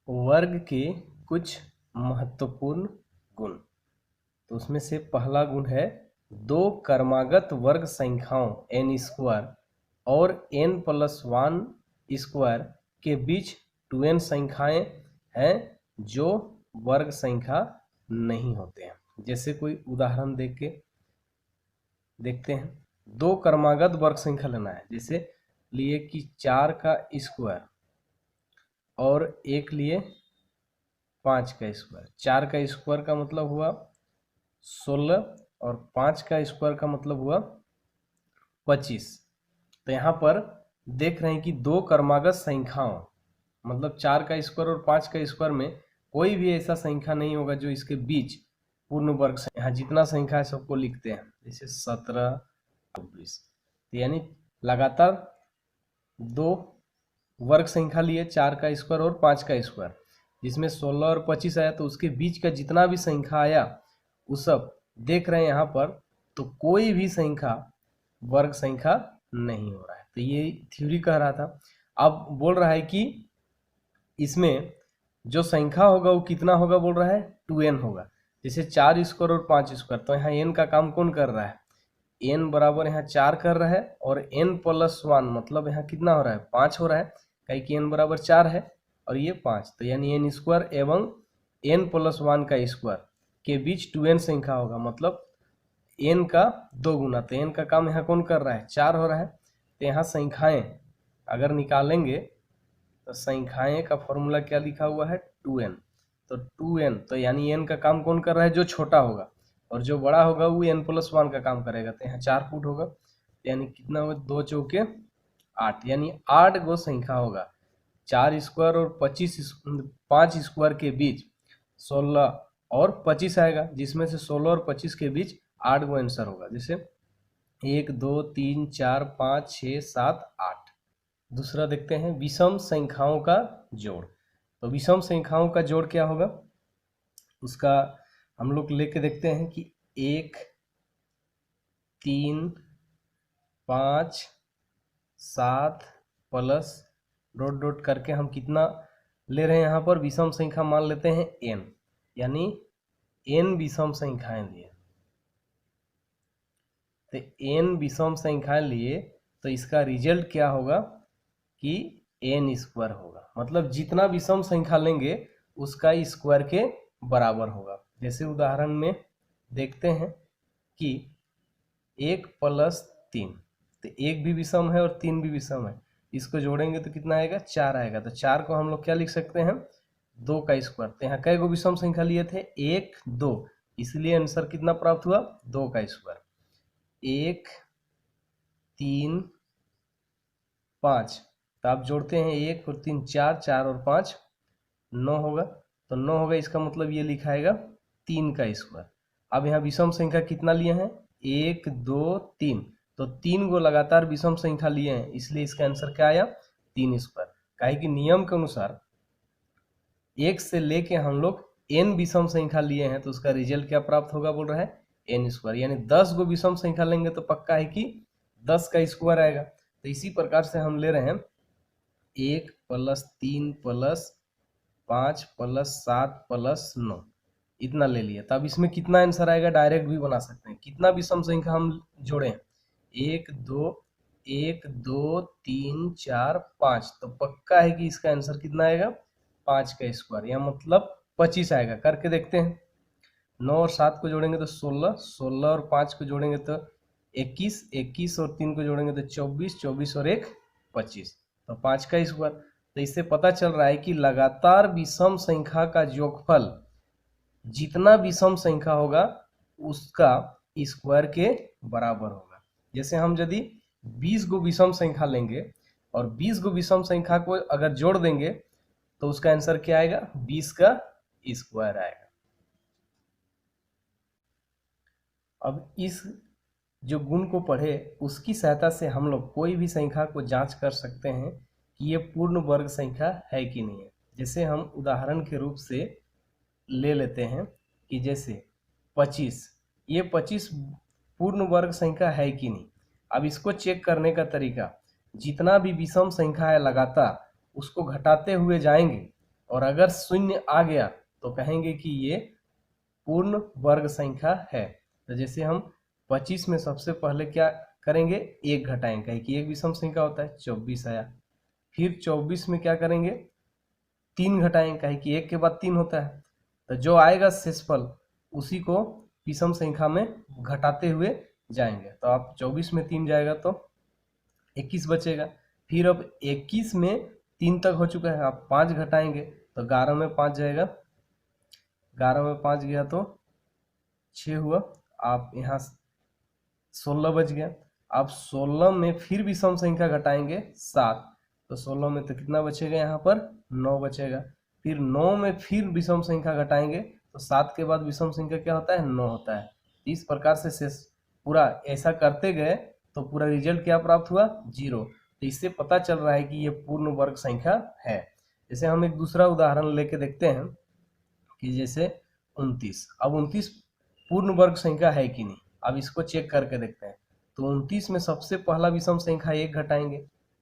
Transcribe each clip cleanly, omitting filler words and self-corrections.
वर्ग के कुछ महत्वपूर्ण गुण। तो उसमें से पहला गुण है दो क्रमागत वर्ग संख्याओं n स्क्वायर और n+1 स्क्वायर के बीच 2n संख्याएं हैं जो वर्ग संख्या नहीं होते हैं। जैसे कोई उदाहरण देखते हैं। दो क्रमागत वर्ग संख्या लेना है, जैसे लिए कि 4 का स्क्वायर और एक लिए 5 का स्क्वायर। 4 का स्क्वायर का मतलब हुआ 16 और 5 का स्क्वायर का मतलब हुआ 25। तो यहाँ पर देख रहे हैं कि दो क्रमागत संख्याओं मतलब 4 का स्क्वायर और 5 का स्क्वायर में कोई भी ऐसा संख्या नहीं होगा जो इसके बीच पूर्ण वर्ग से। यहाँ जितना संख्या है सबको लिखते हैं, जैसे 17, 24। तो यानी लगातार दो वर्ग संख्या लिए 4 का स्क्वायर और 5 का स्क्वायर, जिसमें 16 और 25 आया, तो उसके बीच का जितना भी संख्या आया वो सब देख रहे हैं यहाँ पर। तो कोई भी संख्या वर्ग संख्या नहीं हो रहा है। तो ये थ्योरी कह रहा था। अब बोल रहा है कि इसमें जो संख्या होगा वो कितना होगा, बोल रहा है 2n होगा। जैसे 4 स्क्वायर और 5 स्क्वायर, तो यहाँ n का काम कौन कर रहा है, n बराबर यहाँ 4 कर रहा है और n+1 मतलब यहाँ कितना हो रहा है 5 हो रहा है, कहीं कि n बराबर 4 है और ये 5। तो यानी n स्क्वायर एवं n+1 का स्क्वायर के बीच 2n संख्या होगा, मतलब n का 2 गुना। तो n का काम यहाँ कौन कर रहा है 4 हो रहा है। तो यहाँ संख्याएं अगर निकालेंगे तो संख्याएं का फॉर्मूला क्या लिखा हुआ है 2n। तो 2n तो यानी n का काम कौन कर रहा है, जो छोटा होगा, और जो बड़ा होगा वो n+1 का काम करेगा। तो यहाँ 4 फुट होगा, यानी कितना होगा 2 चौके 8, यानी 8 गो संख्या होगा। 4 स्क्वायर और 5 स्क्वायर के बीच 16 और 25 आएगा, जिसमें से 16 और 25 के बीच 8 गो आंसर होगा। जैसे 1 2 3 4 5 6 7 8। दूसरा देखते हैं विषम संख्याओं का जोड़। तो विषम संख्याओं का जोड़ क्या होगा, उसका हम लोग लेके देखते हैं कि 1 3 5 7 प्लस डॉट डॉट करके हम कितना ले रहे हैं, यहाँ पर विषम संख्या मान लेते हैं n, यानी n विषम संख्याएं लिए। तो n विषम संख्याएं लिए तो इसका रिजल्ट क्या होगा कि n स्क्वायर होगा, मतलब जितना विषम संख्या लेंगे उसका स्क्वायर के बराबर होगा। जैसे उदाहरण में देखते हैं कि 1+3, तो 1 भी विषम है और 3 भी विषम है, इसको जोड़ेंगे तो कितना आएगा 4 आएगा। तो 4 को हम लोग क्या लिख सकते हैं 2 का स्क्वायर। तो यहाँ कई गो विषम संख्या लिए थे 1 2, इसलिए आंसर कितना प्राप्त हुआ 2 का स्क्वायर। 1 3 5, तो आप जोड़ते हैं 1 और 3 4, 4 और 5 9 होगा। तो 9 होगा, इसका मतलब ये लिखाएगा 3 का स्क्वायर। अब यहाँ विषम संख्या कितना लिए हैं 1 2 3, तो 3 गो लगातार विषम संख्या लिए हैं, इसलिए इसका आंसर क्या आया 3 स्क्वायर। काहे कि नियम के अनुसार 1 से लेके हम लोग n विषम संख्या लिए हैं, तो उसका रिजल्ट क्या प्राप्त होगा, बोल रहा है n स्क्वायर। यानी 10 गो विषम संख्या लेंगे तो पक्का है कि 10 का स्क्वायर आएगा। तो इसी प्रकार से हम ले रहे हैं 1 + 3 + 5 + 7 + 9, इतना ले लिया। तब इसमें कितना आंसर आएगा डायरेक्ट भी बना सकते हैं। कितना विषम संख्या हम जोड़े 1 2 1 2 3 4 5, तो पक्का है कि इसका आंसर कितना आएगा 5 का स्क्वायर, या मतलब 25 आएगा। करके देखते हैं। 9 और 7 को जोड़ेंगे तो 16, 16 और 5 को जोड़ेंगे तो 21, 21 और 3 को जोड़ेंगे तो 24, 24 और 1 25, तो 5 का स्क्वायर। तो इससे पता चल रहा है कि लगातार विषम संख्या का योगफल जितना विषम संख्या होगा उसका स्क्वायर के बराबर होगा। जैसे हम यदि 20 गो विषम संख्या लेंगे और 20 गो विषम संख्या को अगर जोड़ देंगे तो उसका आंसर क्या आएगा 20 का स्क्वायर आएगा। अब इस जो गुण को पढ़े उसकी सहायता से हम लोग कोई भी संख्या को जांच कर सकते हैं कि ये पूर्ण वर्ग संख्या है कि नहीं है। जैसे हम उदाहरण के रूप से ले लेते हैं कि जैसे 25, ये 25 पूर्ण वर्ग संख्या है कि नहीं। अब इसको चेक करने का तरीका, जितना भी विषम संख्या है लगातार उसको घटाते हुए जाएंगे और अगर शून्य आ गया तो कहेंगे कि ये पूर्ण वर्ग संख्या है। तो जैसे हम 25 में सबसे पहले क्या करेंगे, 1 घटाएंगे, कहें कि एक विषम संख्या होता है, 24 आया। फिर 24 में क्या करेंगे, 3 घटाएंगे, कहें कि 1 के बाद 3 होता है। तो जो आएगा शेषफल उसी को विषम संख्या में घटाते हुए जाएंगे। तो आप 24 में 3 जाएगा तो 21 बचेगा। फिर अब 21 में 3 तक हो चुका है, आप 5 घटाएंगे तो 11 में 5 जाएगा, 11 में 5 गया तो 6 हुआ। आप यहाँ 16 बच गया। आप 16 में फिर विषम संख्या घटाएंगे 7, तो 16 में तो कितना बचेगा, यहाँ पर 9 बचेगा। फिर 9 में फिर विषम संख्या घटाएंगे तो 7 के बाद विषम संख्या क्या होता है, 9 होता है। इस प्रकार से शेष पूरा ऐसा करते गए तो पूरा रिजल्ट क्या प्राप्त हुआ, 0। तो इससे पता चल रहा है कि ये पूर्ण वर्ग संख्या है। जैसे हम एक दूसरा उदाहरण लेके देखते हैं कि जैसे 29। अब 29 पूर्ण वर्ग संख्या है कि नहीं, अब इसको चेक करके देखते हैं। तो 29 में सबसे पहला विषम संख्या 1 घटाएंगे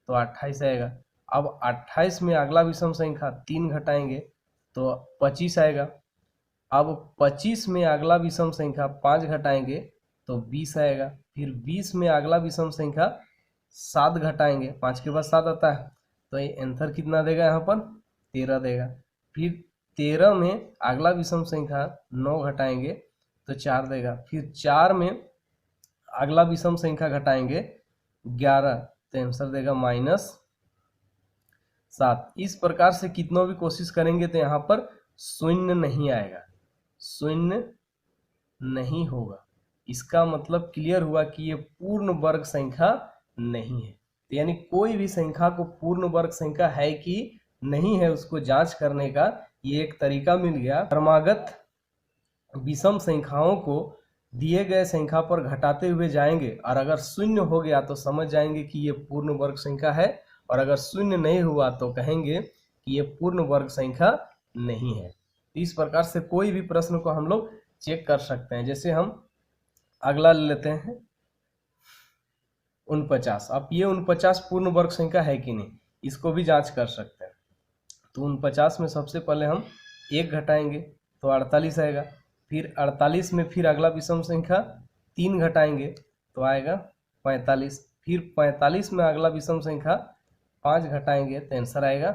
तो 28 आएगा। अब 28 में अगला विषम संख्या 3 घटाएंगे तो 25 आएगा। अब 25 में अगला विषम संख्या 5 घटाएंगे तो 20 आएगा। फिर 20 में अगला विषम संख्या 7 घटाएंगे, 5 के बाद 7 आता है, तो ये आंसर कितना देगा, यहाँ पर 13 देगा। फिर 13 में अगला विषम संख्या 9 घटाएंगे तो 4 देगा। फिर 4 में अगला विषम संख्या घटाएंगे 11 तो आंसर देगा -7। इस प्रकार से कितनों भी कोशिश करेंगे तो यहाँ पर शून्य नहीं आएगा, शून्य नहीं होगा। इसका मतलब क्लियर हुआ कि ये पूर्ण वर्ग संख्या नहीं है। तो यानी कोई भी संख्या को पूर्ण वर्ग संख्या है कि नहीं है उसको जांच करने का ये एक तरीका मिल गया। क्रमागत विषम संख्याओं को दिए गए संख्या पर घटाते हुए जाएंगे और अगर शून्य हो गया तो समझ जाएंगे कि ये पूर्ण वर्ग संख्या है, और अगर शून्य नहीं हुआ तो कहेंगे कि ये पूर्ण वर्ग संख्या नहीं है। इस प्रकार से कोई भी प्रश्न को हम लोग चेक कर सकते हैं। जैसे हम अगला ले लेते हैं 49। अब ये 49 पूर्ण वर्ग संख्या है कि नहीं, इसको भी जांच कर सकते हैं। तो 49 में सबसे पहले हम 1 घटाएंगे तो 48 आएगा। फिर 48 में फिर अगला विषम संख्या 3 घटाएंगे तो आएगा 45। फिर 45 में अगला विषम संख्या 5 घटाएंगे तो आंसर आएगा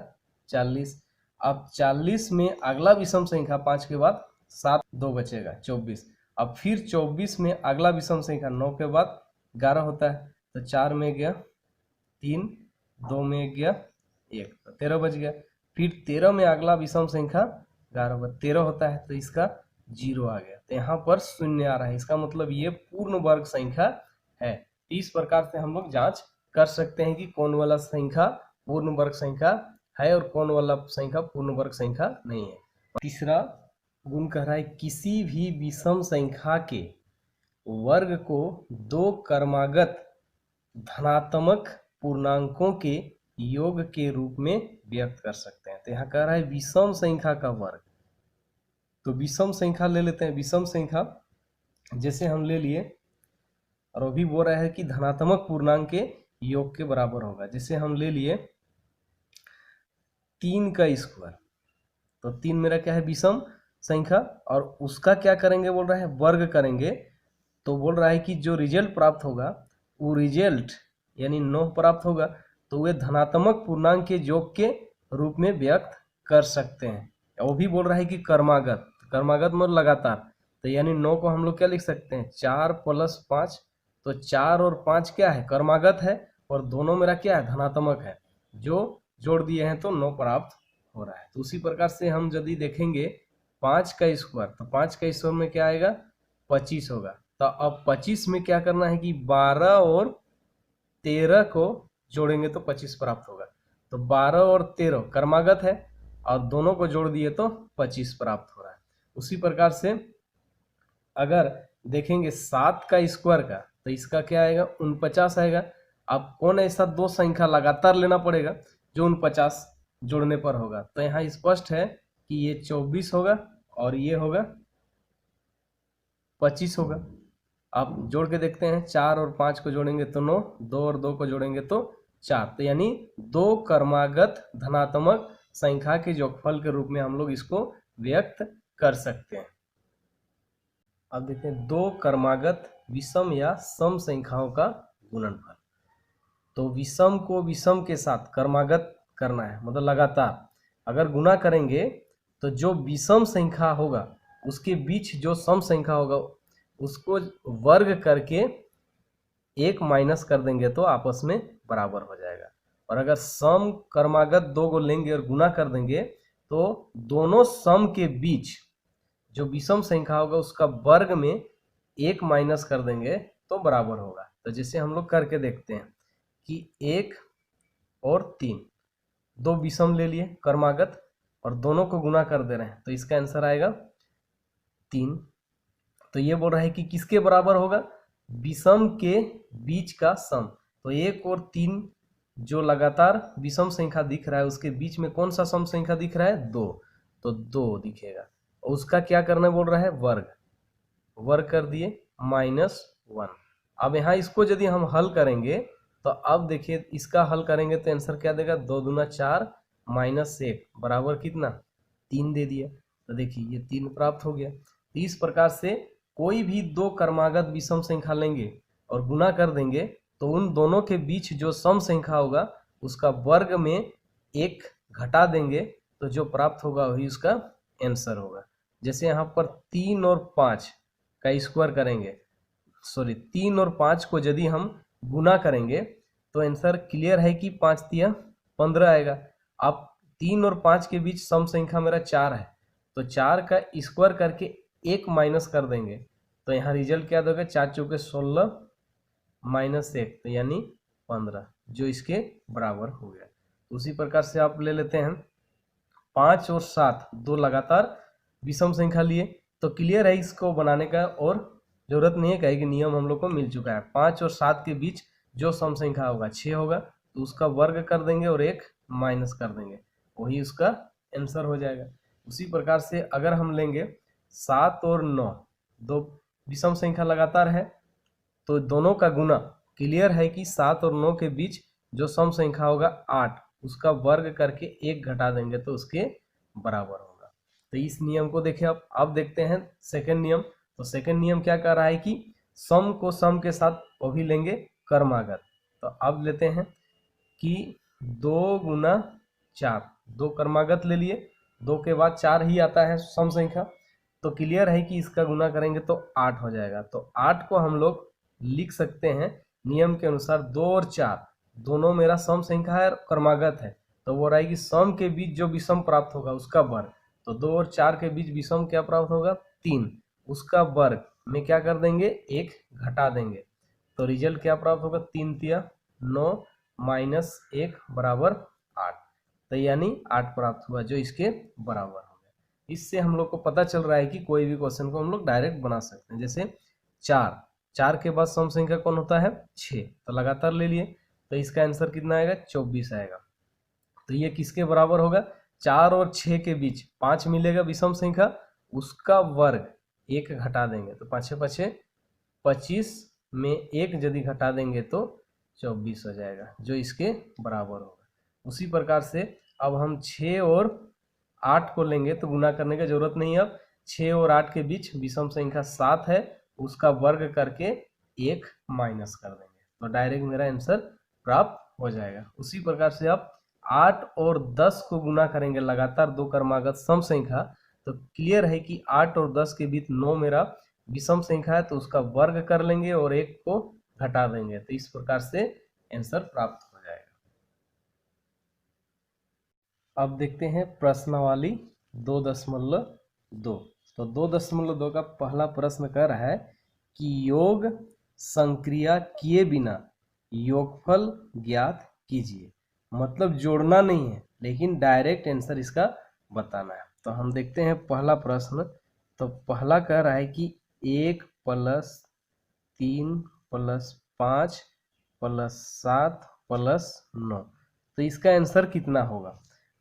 40। अब 40 में अगला विषम संख्या 5 के बाद 7, 2 बचेगा 24। अब फिर 24 में अगला विषम संख्या 9 के बाद 11 होता है, तो 4 में गया 3, 2 में गया 1, तो 13 बच गया। फिर 13 में अगला विषम संख्या 13 होता है, तो इसका 0 आ गया। तो यहाँ पर शून्य आ रहा है, इसका मतलब ये पूर्ण वर्ग संख्या है। इस प्रकार से हम लोग जांच कर सकते हैं कि कौन वाला संख्या पूर्ण वर्ग संख्या है और कौन वाला संख्या पूर्ण वर्ग संख्या नहीं है। तीसरा गुण कह रहा है किसी भी विषम संख्या के वर्ग को 2 क्रमागत धनात्मक पूर्णांकों के योग के रूप में व्यक्त कर सकते हैं। तो यहाँ कह रहा है विषम संख्या का वर्ग। तो विषम संख्या ले लेते हैं। विषम संख्या जैसे हम ले लिए और अभी बोल रहा है कि धनात्मक पूर्णांक के योग के बराबर होगा। जैसे हम ले लिए 3 का स्क्वायर, तो 3 मेरा क्या है, विषम संख्या, और उसका क्या करेंगे बोल रहा है, वर्ग करेंगे। तो बोल रहा है कि जो रिजल्ट प्राप्त होगा वो रिजल्ट यानी 9 प्राप्त होगा, तो वे धनात्मक पूर्णांक के योग के रूप में व्यक्त कर सकते हैं। वो भी बोल रहा है कि क्रमागत, क्रमागत मतलब लगातार, तो यानी 9 को हम लोग क्या लिख सकते हैं, 4 + 5। तो 4 और 5 क्या है, क्रमागत है, और दोनों मेरा क्या है, धनात्मक है। जो जोड़ दिए हैं तो 9 प्राप्त हो रहा है। तो उसी प्रकार से हम यदि देखेंगे 5 का स्क्वायर, तो 5 का स्क्वायर में क्या आएगा, 25 होगा। तो अब 25 में क्या करना है कि 12 और 13 को जोड़ेंगे तो 25 प्राप्त होगा। तो 12 और 13 क्रमागत है और दोनों को जोड़ दिए तो 25 प्राप्त हो रहा है। उसी प्रकार से अगर देखेंगे 7 का स्क्वायर का, तो इसका क्या आएगा, 49 आएगा। अब कौन ऐसा 2 संख्या लगातार लेना पड़ेगा जो 49 जोड़ने पर होगा। तो यहाँ स्पष्ट है कि ये 24 होगा और ये होगा 25 होगा। आप जोड़ के देखते हैं, 4 और 5 को जोड़ेंगे तो 9, 2 और 2 को जोड़ेंगे तो 4। तो यानी 2 क्रमागत धनात्मक संख्या के योगफल के रूप में हम लोग इसको व्यक्त कर सकते हैं। अब देखते हैं दो क्रमागत विषम या सम संख्याओं का गुणनफल। तो विषम को विषम के साथ क्रमागत करना है, मतलब लगातार अगर गुना करेंगे तो जो विषम संख्या होगा उसके बीच जो सम संख्या होगा उसको वर्ग करके एक माइनस कर देंगे तो आपस में बराबर हो जाएगा। और अगर सम क्रमागत दो को लेंगे और गुना कर देंगे तो दोनों सम के बीच जो विषम संख्या होगा उसका वर्ग में एक माइनस कर देंगे तो बराबर होगा। तो जैसे हम लोग करके देखते हैं कि 1 और 3 दो विषम ले लिए क्रमागत और दोनों को गुना कर दे रहे हैं, तो इसका आंसर आएगा 3। तो ये बोल रहा है कि किसके बराबर होगा, विषम के बीच का सम। तो 1 और 3 जो लगातार विषम संख्या दिख रहा है उसके बीच में कौन सा सम संख्या दिख रहा है, 2। तो 2 दिखेगा और उसका क्या करना बोल रहा है, वर्ग कर दिए -1। अब यहाँ इसको यदि हम हल करेंगे तो अब देखिए इसका हल करेंगे तो आंसर क्या देगा, 2 दूना 4 -1 बराबर कितना, 3 दे दिया। तो देखिए ये 3 प्राप्त हो गया। तो इस प्रकार से कोई भी दो क्रमागत विषम संख्या लेंगे और गुना कर देंगे तो उन दोनों के बीच जो सम संख्या होगा उसका वर्ग में 1 घटा देंगे तो जो प्राप्त होगा वही उसका आंसर होगा। जैसे यहाँ पर 3 और 5 का स्क्वायर करेंगे, 3 और 5 को यदि हम गुना करेंगे तो आंसर क्लियर है कि 5 तिया 15 आएगा। अब 3 और 5 के बीच सम संख्या मेरा 4 है तो 4 का स्क्वायर करके 1 माइनस कर देंगे तो यहाँ रिजल्ट क्या दोगे, 4 चौके 16 -1 तो यानी 15 जो इसके बराबर हो गया। उसी प्रकार से आप ले लेते हैं 5 और 7 दो लगातार विषम संख्या लिए तो क्लियर है इसको बनाने का और जरूरत नहीं है, कहे कि नियम हम लोग को मिल चुका है। 5 और 7 के बीच जो सम संख्या होगा 6 होगा तो उसका वर्ग कर देंगे और 1 माइनस कर देंगे, वही उसका आंसर हो जाएगा। उसी प्रकार से अगर हम लेंगे 7 और 9 दो विषम संख्या लगातार है तो दोनों का गुना, क्लियर है कि 7 और 9 के बीच जो सम संख्या होगा 8 उसका वर्ग करके 1 घटा देंगे तो उसके बराबर होगा। तो इस नियम को देखिए आप। अब देखते हैं सेकंड नियम। तो सेकंड नियम क्या कह रहा है कि सम को सम के साथ वो भी लेंगे क्रमागत। तो अब लेते हैं कि 2 गुना 4 दो क्रमागत ले लिए, 2 के बाद 4 ही आता है सम संख्या तो क्लियर है कि इसका गुना करेंगे तो 8 हो जाएगा। तो 8 को हम लोग लिख सकते हैं नियम के अनुसार 2 और 4 दोनों मेरा सम संख्या है क्रमागत है तो वो रहा है कि सम के बीच जो विषम प्राप्त होगा उसका वर्ग। तो 2 और 4 के बीच विषम क्या प्राप्त होगा, 3, उसका वर्ग में क्या कर देंगे, 1 घटा देंगे तो रिजल्ट क्या प्राप्त होगा, 3 तिया 9 -1 बराबर 8। तो यानी 8 प्राप्त हुआ जो इसके बराबर हो गया। इससे हम लोग को पता चल रहा है कि कोई भी क्वेश्चन को हम लोग डायरेक्ट बना सकते हैं। जैसे 4 के बाद सम संख्या कौन होता है, 6, तो लगातार ले लिए तो इसका आंसर कितना आएगा, 24 आएगा। तो ये किसके बराबर होगा, 4 और 6 के बीच 5 मिलेगा विषम संख्या, उसका वर्ग 1 घटा देंगे तो 5 5 25 में 1 यदि घटा देंगे तो 24 हो जाएगा जो इसके बराबर होगा। उसी प्रकार से अब हम 6 और 8 को लेंगे तो गुना करने की जरूरत नहीं है। अब 6 और 8 के बीच विषम संख्या 7 है, उसका वर्ग करके 1 माइनस कर देंगे तो डायरेक्ट मेरा आंसर प्राप्त हो जाएगा। उसी प्रकार से आप 8 और 10 को गुना करेंगे लगातार दो क्रमागत सम संख्या तो क्लियर है कि 8 और 10 के बीच 9 मेरा विषम संख्या है तो उसका वर्ग कर लेंगे और 1 को घटा देंगे तो इस प्रकार से आंसर प्राप्त हो जाएगा। अब देखते हैं प्रश्नावली 2.2। तो 2.2 का पहला प्रश्न कह रहा है कि योग संक्रिया किए बिना योगफल ज्ञात कीजिए। मतलब जोड़ना नहीं है लेकिन डायरेक्ट आंसर इसका बताना है। तो हम देखते हैं पहला प्रश्न। तो पहला कह रहा है कि 1 + 3 + 5 + 7 + 9 तो इसका आंसर कितना होगा।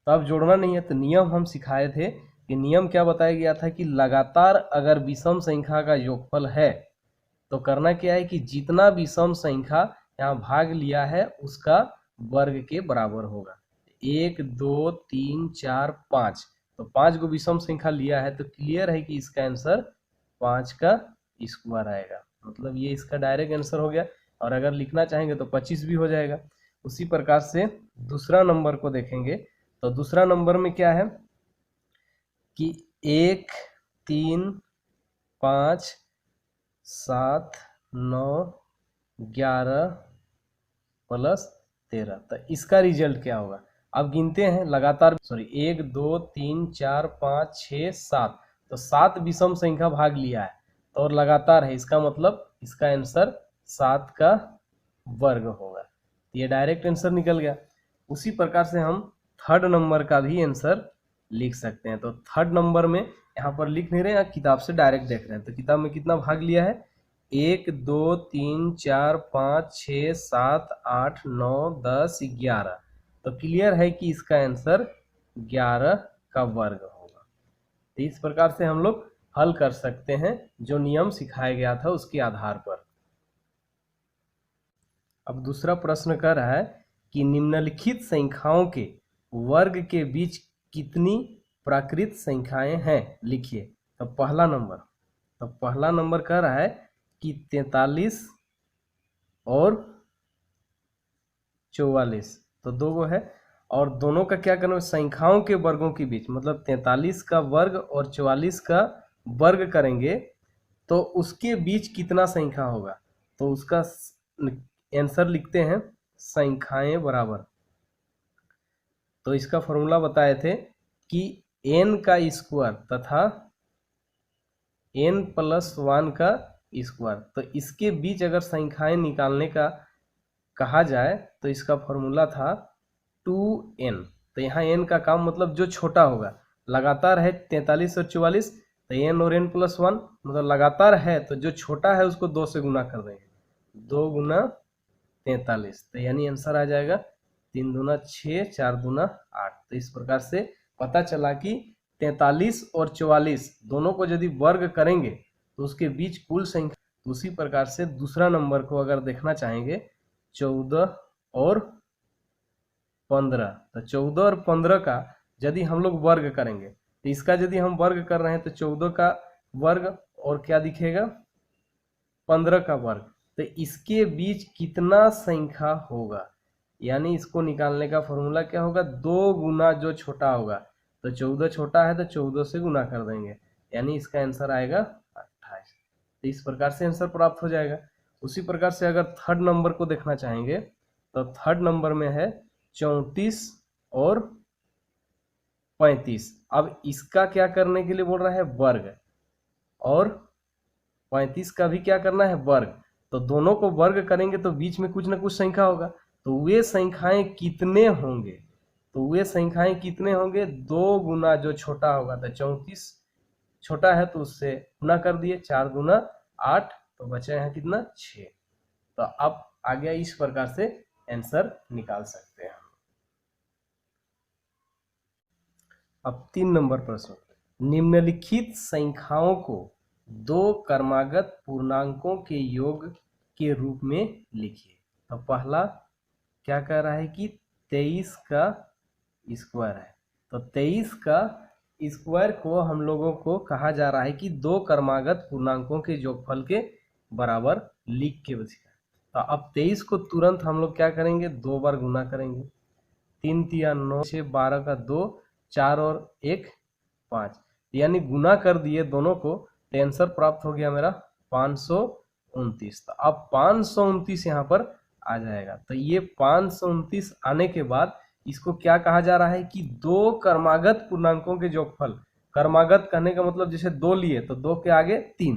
तो अब जोड़ना नहीं है तो नियम हम सिखाए थे कि नियम क्या बताया गया था कि लगातार अगर विषम संख्या का योगफल है तो करना क्या है कि जितना विषम संख्या यहाँ भाग लिया है उसका वर्ग के बराबर होगा। 1 2 3 4 5, तो 5 को विषम संख्या लिया है तो क्लियर है कि इसका आंसर 5 का स्क्वायर आएगा। मतलब ये इसका डायरेक्ट आंसर हो गया। और अगर लिखना चाहेंगे तो 25 भी हो जाएगा। उसी प्रकार से दूसरा नंबर को देखेंगे तो दूसरा नंबर में क्या है कि 1 3 5 7 9 11 प्लस 13, तो इसका रिजल्ट क्या होगा। अब गिनते हैं लगातार, 1 2 3 4 5 6 7, तो 7 विषम संख्या भाग लिया है तो और लगातार है, इसका मतलब इसका आंसर 7 का वर्ग होगा। ये डायरेक्ट आंसर निकल गया। उसी प्रकार से हम थर्ड नंबर का भी आंसर लिख सकते हैं। तो थर्ड नंबर में यहाँ पर लिख नहीं रहे हैं, किताब से डायरेक्ट देख रहे हैं। तो किताब में कितना भाग लिया है, 1 2 3 4 5 6 7 8 9 10 11, तो क्लियर है कि इसका आंसर 11 का वर्ग होगा। तो इस प्रकार से हम लोग हल कर सकते हैं जो नियम सिखाया गया था उसके आधार पर। अब दूसरा प्रश्न कर रहा है कि निम्नलिखित संख्याओं के वर्ग के बीच कितनी प्राकृत संख्याएं हैं, लिखिए। तो पहला नंबर कह रहा है कि 43 और 44, तो दो गो है और दोनों का क्या करना है, संख्याओं के वर्गों के बीच, मतलब 43 का वर्ग और 44 का वर्ग करेंगे तो उसके बीच कितना संख्या होगा। तो उसका आंसर लिखते हैं संख्याएं बराबर। तो इसका फॉर्मूला बताए थे कि n का स्क्वायर तथा n प्लस 1 का स्क्वायर, तो इसके बीच अगर संख्याएं निकालने का कहा जाए तो इसका फॉर्मूला था 2n। तो यहाँ n का काम मतलब जो छोटा होगा, लगातार है 43 और 44, तो n और n प्लस 1 मतलब लगातार है तो जो छोटा है उसको 2 से गुना कर देंगे, 2 गुना 43, तो यानी आंसर आ जाएगा 3 दूना 6 4 दूना 8। तो इस प्रकार से पता चला कि 43 और 44 दोनों को यदि वर्ग करेंगे तो उसके बीच कुल संख्या। तो उसी प्रकार से दूसरा नंबर को अगर देखना चाहेंगे 14 और 15, तो 14 और 15 का यदि हम लोग वर्ग करेंगे तो इसका यदि हम वर्ग कर रहे हैं तो 14 का वर्ग और क्या दिखेगा 15 का वर्ग, तो इसके बीच कितना संख्या होगा, यानी इसको निकालने का फॉर्मूला क्या होगा, 2 गुना जो छोटा होगा। तो 14 छोटा है तो 14 से गुना कर देंगे, यानी इसका आंसर आएगा 28। तो इस प्रकार से आंसर प्राप्त हो जाएगा। उसी प्रकार से अगर थर्ड नंबर को देखना चाहेंगे तो थर्ड नंबर में है 34 और 35। अब इसका क्या करने के लिए बोल रहा है, वर्ग, और 35 का भी क्या करना है, वर्ग। तो दोनों को वर्ग करेंगे तो बीच में कुछ ना कुछ संख्या होगा, तो वे संख्याएं कितने होंगे, तो वे संख्याएं कितने होंगे, 2 गुना जो छोटा होगा। तो 34 छोटा है तो उससे गुना कर दिए, 4 गुना 8, तो बचा यहाँ कितना 6। तो अब आ गया, इस प्रकार से आंसर निकाल सकते हैं। अब 3 नंबर प्रश्न, निम्नलिखित संख्याओं को 2 क्रमागत पूर्णांकों के योग के रूप में लिखिए। तो पहला क्या कह रहा है कि 23 का स्क्वायर है, तो 23 का स्क्वायर को हम लोगों को कहा जा रहा है कि 2 क्रमागत पूर्णांकों के योगफल के बराबर लिख के बचेगा। तो अब 23 को तुरंत हम लोग क्या करेंगे, 2 बार गुना करेंगे, 3 तिया 9 6 12 का 2, 4 और 1 5, यानी गुना कर दिए दोनों को, तो आंसर प्राप्त हो गया मेरा 529। तो अब 529 यहाँ पर आ जाएगा। तो ये 529 आने के बाद इसको क्या कहा जा रहा है कि 2 क्रमागत पूर्णांकों के योगफल। क्रमागत कहने का मतलब जैसे 2 लिए तो 2 के आगे 3,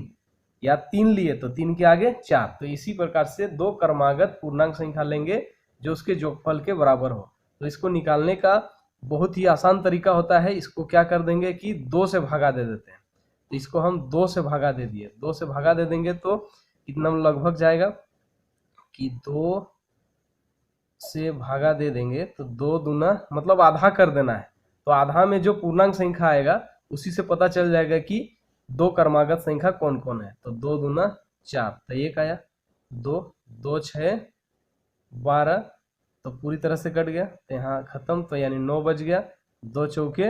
या 3 लिए तो 3 के आगे 4, तो इसी प्रकार से 2 क्रमागत पूर्णांक संख्या लेंगे जो उसके योगफल के बराबर हो। तो इसको निकालने का बहुत ही आसान तरीका होता है, इसको क्या कर देंगे कि 2 से भागा दे देते हैं। तो इसको हम 2 से भागा दे दिए, 2 से भागा दे देंगे तो कितना लगभग जाएगा कि 2 से भागा दे देंगे तो 2 दूना मतलब आधा कर देना है, तो आधा में जो पूर्णांक संख्या आएगा उसी से पता चल जाएगा कि 2 क्रमागत संख्या कौन कौन है। तो 2 दूना 4, तो एक आया 2, 2 6 12, तो पूरी तरह से कट गया, तो यहाँ खत्म, तो यानी 9 बच गया, 2 चौके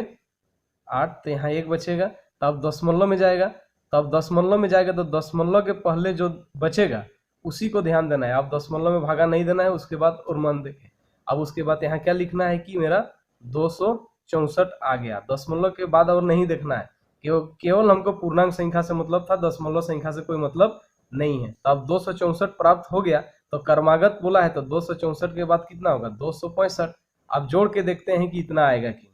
8, तो यहाँ 1 बचेगा। तो अब दशमलव में जाएगा, तो अब दशमलव में जाएगा तो दशमलव के पहले जो बचेगा उसी को ध्यान देना है। अब दशमलव में भागा नहीं देना है, उसके बाद और मान देंगे। अब उसके बाद यहाँ क्या लिखना है कि मेरा 264 आ गया। दशमलव के बाद और नहीं देखना है, केवल हमको पूर्णांक संख्या से मतलब था, दशमलव संख्या से कोई मतलब नहीं है। तो अब 264 प्राप्त हो गया, तो क्रमागत बोला है तो 264 के बाद कितना होगा 265। अब जोड़ के देखते हैं कि इतना आएगा कि,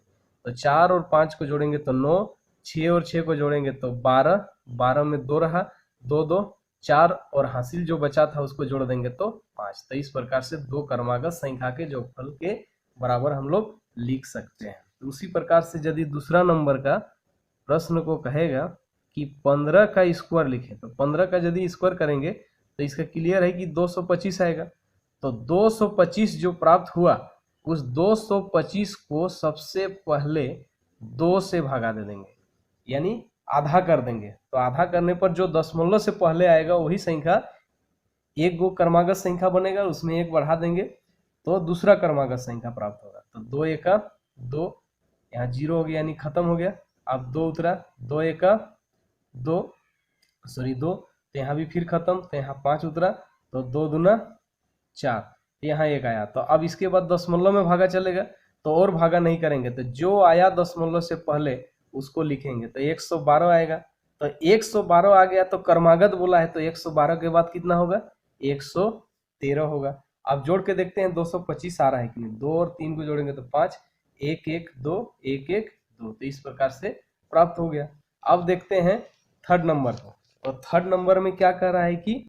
तो 4 और 5 को जोड़ेंगे तो 9, 6 और 6 को जोड़ेंगे तो 12, 12 में 2 रहा, 2 2 4, और हासिल जो बचा था उसको जोड़ देंगे तो 5। तो इस प्रकार से दो क्रमागत संख्या के जोगफल के बराबर हम लोग लिख सकते हैं। तो उसी प्रकार से यदि दूसरा नंबर का प्रश्न को कहेगा कि 15 का स्क्वायर लिखें, तो 15 का यदि स्क्वायर करेंगे तो इसका क्लियर है कि 225 आएगा। तो 225 जो प्राप्त हुआ, उस 225 को सबसे पहले 2 से भगा दे देंगे, यानी आधा कर देंगे। तो आधा करने पर जो दशमलव से पहले आएगा वही संख्या एक गो क्रमागत संख्या बनेगा, उसमें 1 बढ़ा देंगे तो दूसरा क्रमागत संख्या प्राप्त होगा। तो 2 एका 2, यहाँ 0 हो गया यानी खत्म हो गया। अब 2 उतरा, 2 एका 2, सॉरी 2, तो यहाँ भी फिर खत्म, तो यहाँ 5 उतरा, तो 2 दूना 4, तो यहाँ 1 आया। तो अब इसके बाद दशमलव में भागा चलेगा, तो और भागा नहीं करेंगे, तो जो आया दशमलव से पहले उसको लिखेंगे। तो 112 आएगा, तो 112 आ गया, तो क्रमागत बोला है तो 112 के बाद कितना होगा 113 होगा। अब जोड़ के देखते हैं 225 आ रहा है कि नहीं। 2 और 3 को जोड़ेंगे तो 5, 1 1 2 1 1 2, तो इस प्रकार से प्राप्त हो गया। अब देखते हैं थर्ड नंबर को। तो थर्ड नंबर में क्या कह रहा है कि